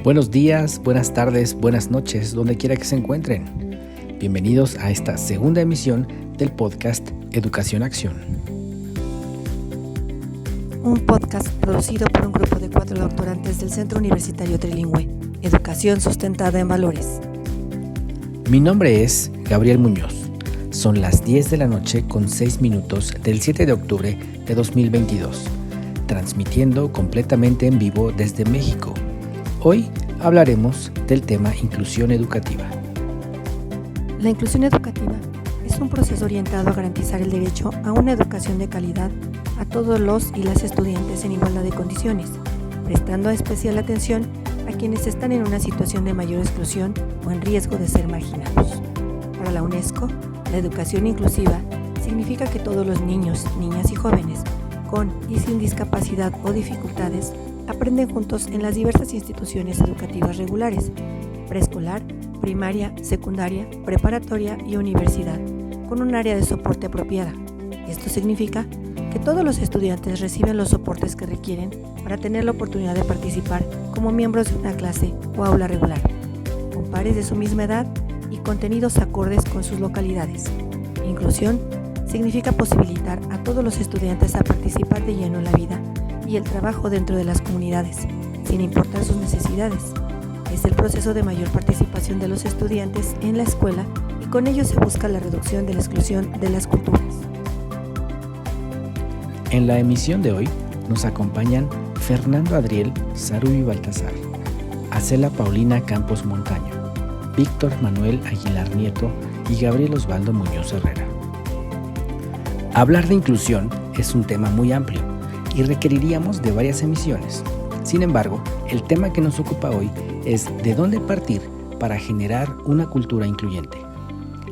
Buenos días, buenas tardes, buenas noches, donde quiera que se encuentren. Bienvenidos a esta segunda emisión del podcast Educación Acción. Un podcast producido por un grupo de 4 doctorantes del Centro Universitario Trilingüe, Educación Sustentada en Valores. Mi nombre es Gabriel Muñoz. Son las 10 de la noche con 6 minutos del 7 de octubre de 2022, transmitiendo completamente en vivo desde México. Hoy hablaremos del tema inclusión educativa. La inclusión educativa es un proceso orientado a garantizar el derecho a una educación de calidad a todos los y las estudiantes en igualdad de condiciones, prestando especial atención a quienes están en una situación de mayor exclusión o en riesgo de ser marginados. Para la UNESCO, la educación inclusiva significa que todos los niños, niñas y jóvenes con y sin discapacidad o dificultades aprenden juntos en las diversas instituciones educativas regulares, preescolar, primaria, secundaria, preparatoria y universidad, con un área de soporte apropiada. Esto significa que todos los estudiantes reciben los soportes que requieren para tener la oportunidad de participar como miembros de una clase o aula regular, con pares de su misma edad y contenidos acordes con sus localidades. Inclusión significa posibilitar a todos los estudiantes a participar de lleno en la vida y el trabajo dentro de las comunidades, sin importar sus necesidades. Es el proceso de mayor participación de los estudiantes en la escuela y con ello se busca la reducción de la exclusión de las culturas. En la emisión de hoy nos acompañan Fernando Adriel Sarubi Baltasar, Acela Paulina Campos Montaño, Víctor Manuel Aguilar Nieto y Gabriel Osvaldo Muñoz Herrera. Hablar de inclusión es un tema muy amplio y requeriríamos de varias emisiones. Sin embargo, el tema que nos ocupa hoy es de dónde partir para generar una cultura incluyente.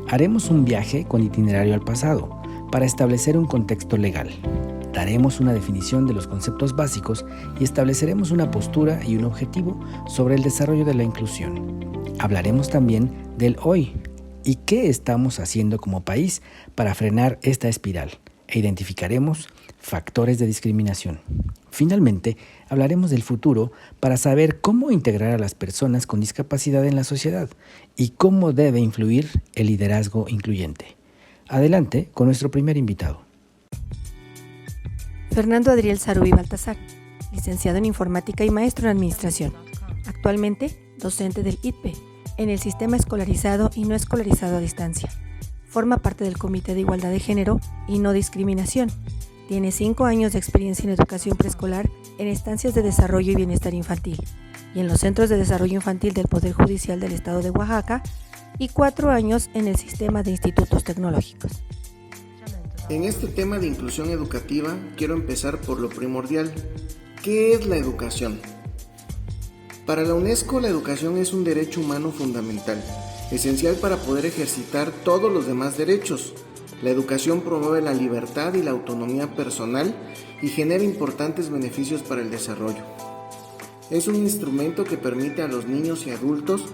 Haremos un viaje con itinerario al pasado para establecer un contexto legal. Daremos una definición de los conceptos básicos y estableceremos una postura y un objetivo sobre el desarrollo de la inclusión. Hablaremos también del hoy y qué estamos haciendo como país para frenar esta espiral e identificaremos factores de discriminación. Finalmente, hablaremos del futuro para saber cómo integrar a las personas con discapacidad en la sociedad y cómo debe influir el liderazgo incluyente. Adelante con nuestro primer invitado. Fernando Adriel Sarubi Baltasar, licenciado en Informática y maestro en Administración. Actualmente, docente del ITPE, en el sistema escolarizado y no escolarizado a distancia. Forma parte del Comité de Igualdad de Género y No Discriminación. Tiene 5 años de experiencia en educación preescolar en estancias de desarrollo y bienestar infantil y en los centros de desarrollo infantil del Poder Judicial del Estado de Oaxaca y 4 años en el sistema de institutos tecnológicos. En este tema de inclusión educativa quiero empezar por lo primordial. ¿Qué es la educación? Para la UNESCO, la educación es un derecho humano fundamental, esencial para poder ejercitar todos los demás derechos. La educación promueve la libertad y la autonomía personal y genera importantes beneficios para el desarrollo. Es un instrumento que permite a los niños y adultos,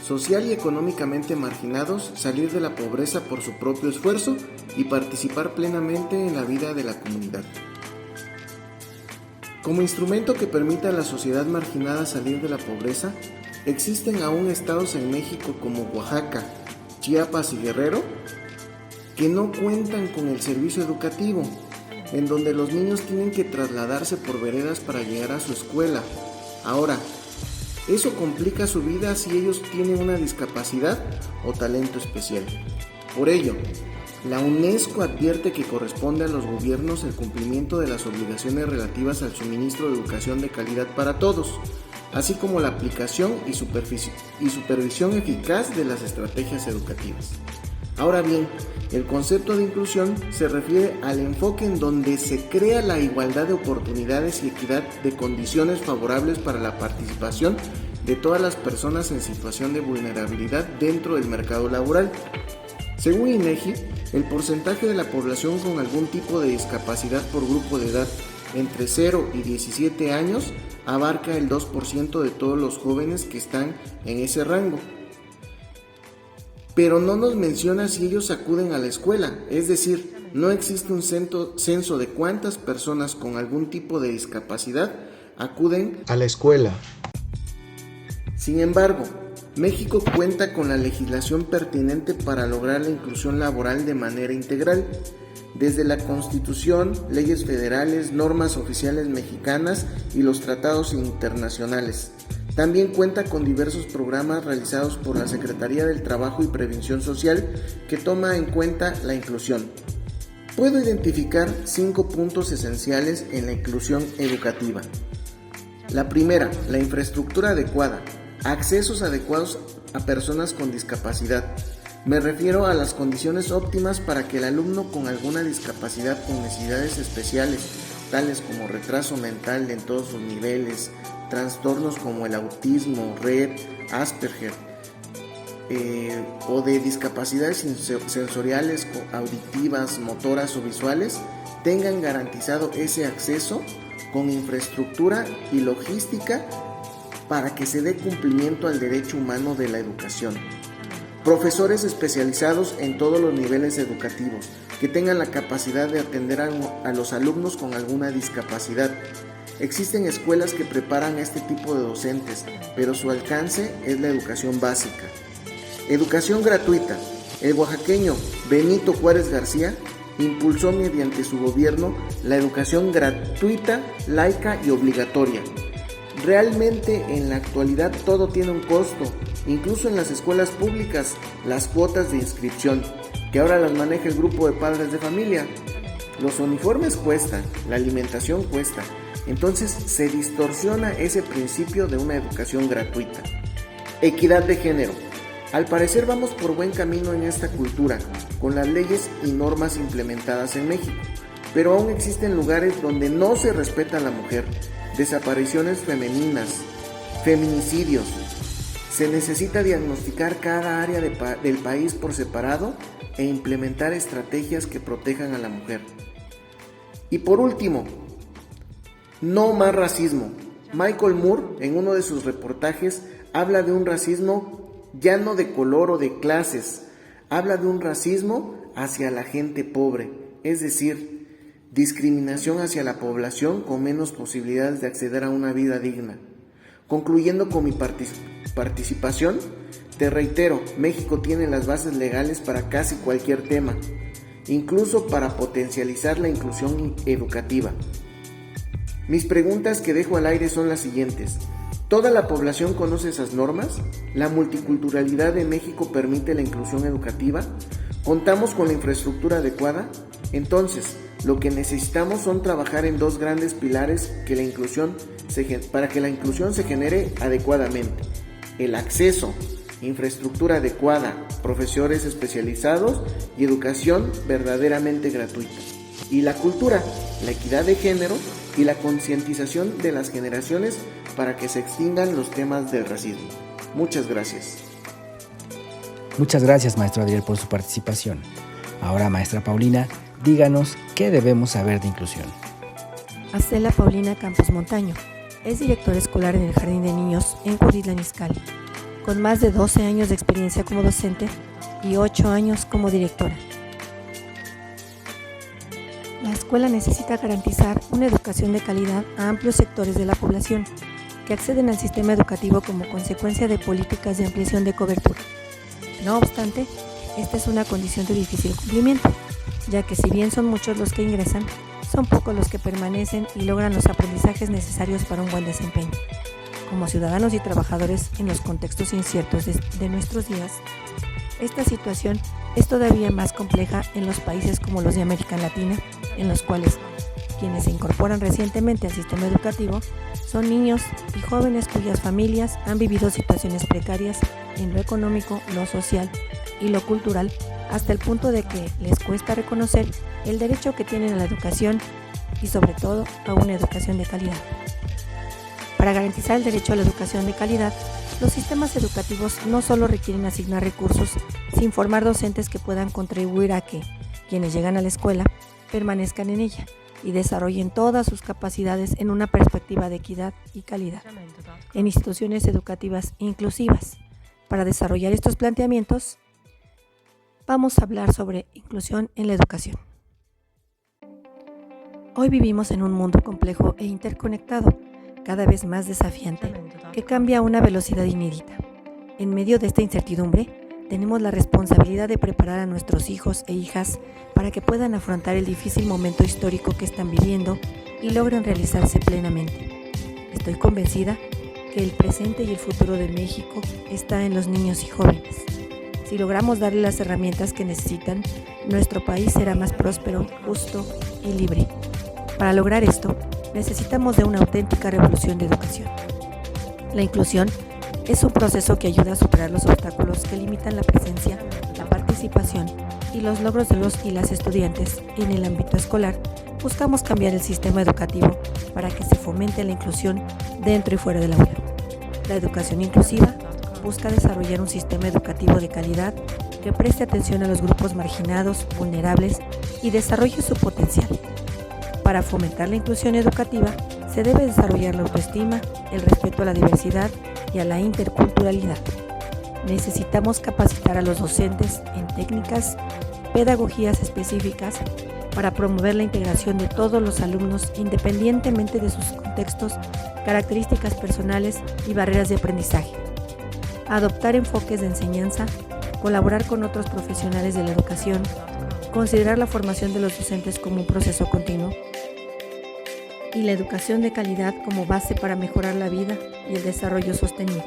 social y económicamente marginados, salir de la pobreza por su propio esfuerzo y participar plenamente en la vida de la comunidad. Como instrumento que permite a la sociedad marginada salir de la pobreza, existen aún estados en México como Oaxaca, Chiapas y Guerrero que no cuentan con el servicio educativo, en donde los niños tienen que trasladarse por veredas para llegar a su escuela. Ahora, eso complica su vida si ellos tienen una discapacidad o talento especial. Por ello, la UNESCO advierte que corresponde a los gobiernos el cumplimiento de las obligaciones relativas al suministro de educación de calidad para todos, así como la aplicación y supervisión eficaz de las estrategias educativas. Ahora bien, el concepto de inclusión se refiere al enfoque en donde se crea la igualdad de oportunidades y equidad de condiciones favorables para la participación de todas las personas en situación de vulnerabilidad dentro del mercado laboral. Según INEGI, el porcentaje de la población con algún tipo de discapacidad por grupo de edad entre 0 y 17 años abarca el 2% de todos los jóvenes que están en ese rango. Pero no nos menciona si ellos acuden a la escuela, es decir, no existe un censo de cuántas personas con algún tipo de discapacidad acuden a la escuela. Sin embargo, México cuenta con la legislación pertinente para lograr la inclusión laboral de manera integral, desde la Constitución, leyes federales, normas oficiales mexicanas y los tratados internacionales. También cuenta con diversos programas realizados por la Secretaría del Trabajo y Previsión Social que toma en cuenta la inclusión. Puedo identificar 5 puntos esenciales en la inclusión educativa. La primera, la infraestructura adecuada, accesos adecuados a personas con discapacidad. Me refiero a las condiciones óptimas para que el alumno con alguna discapacidad con necesidades especiales, tales como retraso mental en todos sus niveles, trastornos como el autismo, Rett, Asperger, o de discapacidades sensoriales, auditivas, motoras o visuales, tengan garantizado ese acceso con infraestructura y logística para que se dé cumplimiento al derecho humano de la educación. Profesores especializados en todos los niveles educativos, que tengan la capacidad de atender a los alumnos con alguna discapacidad. Existen escuelas que preparan a este tipo de docentes, pero su alcance es la educación básica. Educación gratuita. El oaxaqueño Benito Juárez García impulsó mediante su gobierno la educación gratuita, laica y obligatoria. Realmente en la actualidad todo tiene un costo, incluso en las escuelas públicas, las cuotas de inscripción, que ahora las maneja el grupo de padres de familia. Los uniformes cuestan, la alimentación cuesta, entonces se distorsiona ese principio de una educación gratuita. Equidad de género. Al parecer vamos por buen camino en esta cultura, con las leyes y normas implementadas en México, pero aún existen lugares donde no se respeta a la mujer, desapariciones femeninas, feminicidios. Se necesita diagnosticar cada área del país por separado e implementar estrategias que protejan a la mujer. Y por último, no más racismo. Michael Moore, en uno de sus reportajes, habla de un racismo ya no de color o de clases, habla de un racismo hacia la gente pobre, es decir, discriminación hacia la población con menos posibilidades de acceder a una vida digna. Concluyendo con mi participación, te reitero, México tiene las bases legales para casi cualquier tema, incluso para potencializar la inclusión educativa. Mis preguntas que dejo al aire son las siguientes. ¿Toda la población conoce esas normas? ¿La multiculturalidad de México permite la inclusión educativa? ¿Contamos con la infraestructura adecuada? Entonces, lo que necesitamos son trabajar en 2 grandes pilares para que la inclusión se genere adecuadamente. El acceso, infraestructura adecuada, profesores especializados y educación verdaderamente gratuita. Y la cultura, la equidad de género y la concientización de las generaciones para que se extingan los temas del racismo. Muchas gracias. Muchas gracias, maestro Adriel, por su participación. Ahora, maestra Paulina, díganos qué debemos saber de inclusión. Acela Paulina Campos Montaño es directora escolar en el Jardín de Niños en Cuautitlán Izcalli, con más de 12 años de experiencia como docente y 8 años como directora. La escuela necesita garantizar una educación de calidad a amplios sectores de la población que acceden al sistema educativo como consecuencia de políticas de ampliación de cobertura. No obstante, esta es una condición de difícil cumplimiento, ya que si bien son muchos los que ingresan, son pocos los que permanecen y logran los aprendizajes necesarios para un buen desempeño. Como ciudadanos y trabajadores en los contextos inciertos de nuestros días, esta situación es todavía más compleja en los países como los de América Latina, en los cuales quienes se incorporan recientemente al sistema educativo son niños y jóvenes cuyas familias han vivido situaciones precarias en lo económico, lo social y lo cultural, hasta el punto de que les cuesta reconocer el derecho que tienen a la educación y sobre todo a una educación de calidad. Para garantizar el derecho a la educación de calidad, los sistemas educativos no solo requieren asignar recursos, sino formar docentes que puedan contribuir a que quienes llegan a la escuela permanezcan en ella y desarrollen todas sus capacidades en una perspectiva de equidad y calidad en instituciones educativas inclusivas. Para desarrollar estos planteamientos, vamos a hablar sobre inclusión en la educación. Hoy vivimos en un mundo complejo e interconectado. cada vez más desafiante que cambia a una velocidad inédita. En medio de esta incertidumbre, tenemos la responsabilidad de preparar a nuestros hijos e hijas para que puedan afrontar el difícil momento histórico que están viviendo y logren realizarse plenamente. Estoy convencida que el presente y el futuro de México está en los niños y jóvenes. Si logramos darles las herramientas que necesitan, nuestro país será más próspero, justo y libre. Para lograr esto, necesitamos de una auténtica revolución de educación. La inclusión es un proceso que ayuda a superar los obstáculos que limitan la presencia, la participación y los logros de los y las estudiantes en el ámbito escolar. Buscamos cambiar el sistema educativo para que se fomente la inclusión dentro y fuera del aula. La educación inclusiva busca desarrollar un sistema educativo de calidad que preste atención a los grupos marginados, vulnerables y desarrolle su potencial. Para fomentar la inclusión educativa, se debe desarrollar la autoestima, el respeto a la diversidad y a la interculturalidad. Necesitamos capacitar a los docentes en técnicas, pedagogías específicas para promover la integración de todos los alumnos independientemente de sus contextos, características personales y barreras de aprendizaje. Adoptar enfoques de enseñanza, colaborar con otros profesionales de la educación, considerar la formación de los docentes como un proceso continuo y la educación de calidad como base para mejorar la vida y el desarrollo sostenible.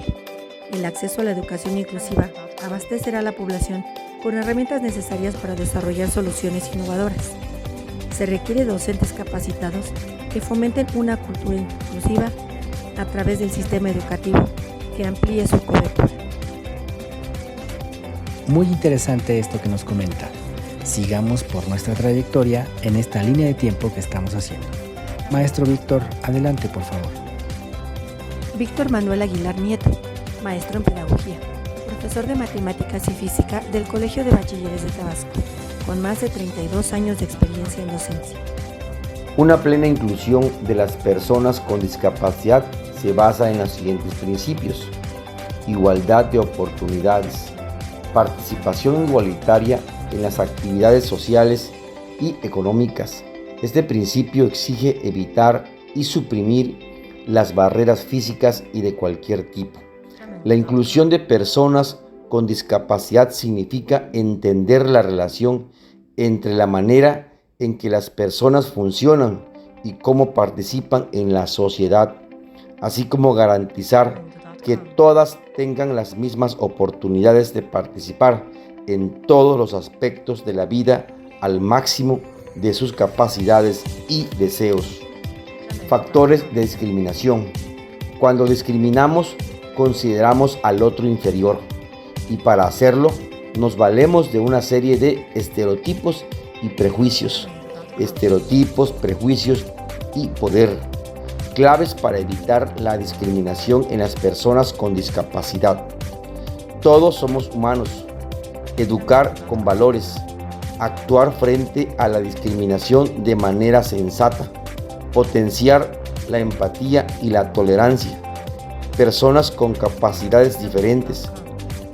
El acceso a la educación inclusiva abastecerá a la población con herramientas necesarias para desarrollar soluciones innovadoras. Se requiere docentes capacitados que fomenten una cultura inclusiva a través del sistema educativo que amplíe su cobertura. Muy interesante esto que nos comenta. Sigamos por nuestra trayectoria en esta línea de tiempo que estamos haciendo. Maestro Víctor, adelante por favor. Víctor Manuel Aguilar Nieto, maestro en pedagogía, profesor de matemáticas y física del Colegio de Bachilleres de Tabasco, con más de 32 años de experiencia en docencia. Una plena inclusión de las personas con discapacidad se basa en los siguientes principios: igualdad de oportunidades, participación igualitaria en las actividades sociales y económicas. Este principio exige evitar y suprimir las barreras físicas y de cualquier tipo. La inclusión de personas con discapacidad significa entender la relación entre la manera en que las personas funcionan y cómo participan en la sociedad, así como garantizar que todas tengan las mismas oportunidades de participar en todos los aspectos de la vida al máximo de sus capacidades y deseos. Factores de discriminación. Cuando discriminamos, consideramos al otro inferior, y para hacerlo nos valemos de una serie de estereotipos y prejuicios. Estereotipos, prejuicios y poder, claves para evitar la discriminación en las personas con discapacidad. Todos somos humanos. Educar con valores. Actuar frente a la discriminación de manera sensata. Potenciar la empatía y la tolerancia. Personas con capacidades diferentes.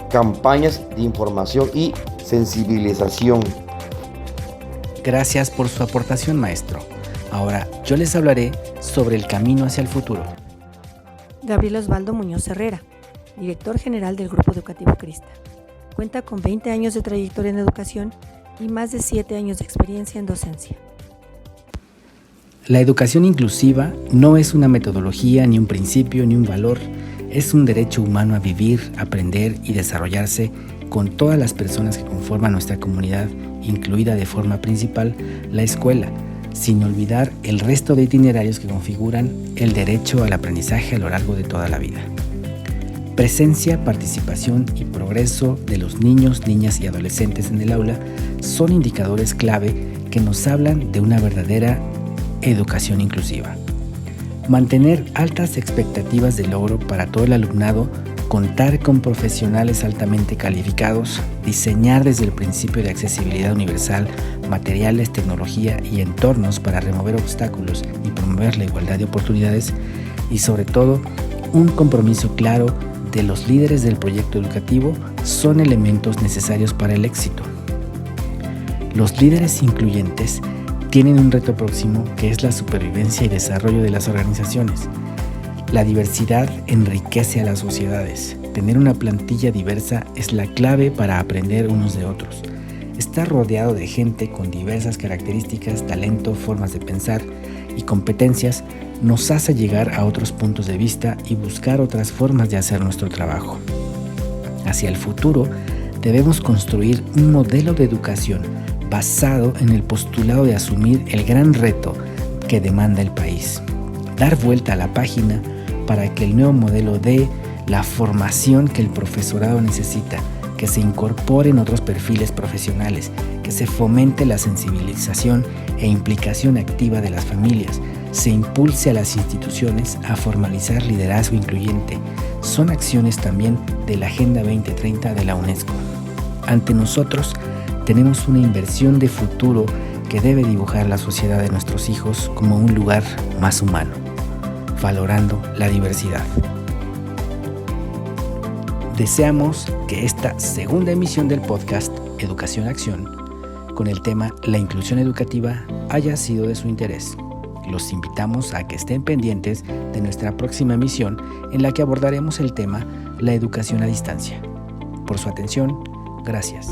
Campañas de información y sensibilización. Gracias por su aportación, maestro. Ahora yo les hablaré sobre el camino hacia el futuro. Gabriel Osvaldo Muñoz Herrera, director general del Grupo Educativo Crista. Cuenta con 20 años de trayectoria en educación y más de 7 años de experiencia en docencia. La educación inclusiva no es una metodología, ni un principio, ni un valor. Es un derecho humano a vivir, aprender y desarrollarse con todas las personas que conforman nuestra comunidad, incluida de forma principal la escuela, sin olvidar el resto de itinerarios que configuran el derecho al aprendizaje a lo largo de toda la vida. Presencia, participación y progreso de los niños, niñas y adolescentes en el aula son indicadores clave que nos hablan de una verdadera educación inclusiva. Mantener altas expectativas de logro para todo el alumnado, contar con profesionales altamente calificados, diseñar desde el principio de accesibilidad universal materiales, tecnología y entornos para remover obstáculos y promover la igualdad de oportunidades y sobre todo un compromiso claro de los líderes del proyecto educativo son elementos necesarios para el éxito. Los líderes incluyentes tienen un reto próximo que es la supervivencia y desarrollo de las organizaciones. La diversidad enriquece a las sociedades. Tener una plantilla diversa es la clave para aprender unos de otros. Estar rodeado de gente con diversas características, talento, formas de pensar y competencias nos hace llegar a otros puntos de vista y buscar otras formas de hacer nuestro trabajo. Hacia el futuro, debemos construir un modelo de educación basado en el postulado de asumir el gran reto que demanda el país. Dar vuelta a la página para que el nuevo modelo dé la formación que el profesorado necesita, que se incorporen otros perfiles profesionales, que se fomente la sensibilización e implicación activa de las familias, se impulse a las instituciones a formalizar liderazgo incluyente. Son acciones también de la Agenda 2030 de la UNESCO. Ante nosotros tenemos una inversión de futuro que debe dibujar la sociedad de nuestros hijos como un lugar más humano, valorando la diversidad. Deseamos que esta segunda emisión del podcast Educación Acción, con el tema La inclusión educativa, haya sido de su interés. Los invitamos a que estén pendientes de nuestra próxima emisión en la que abordaremos el tema La educación a distancia. Por su atención, gracias.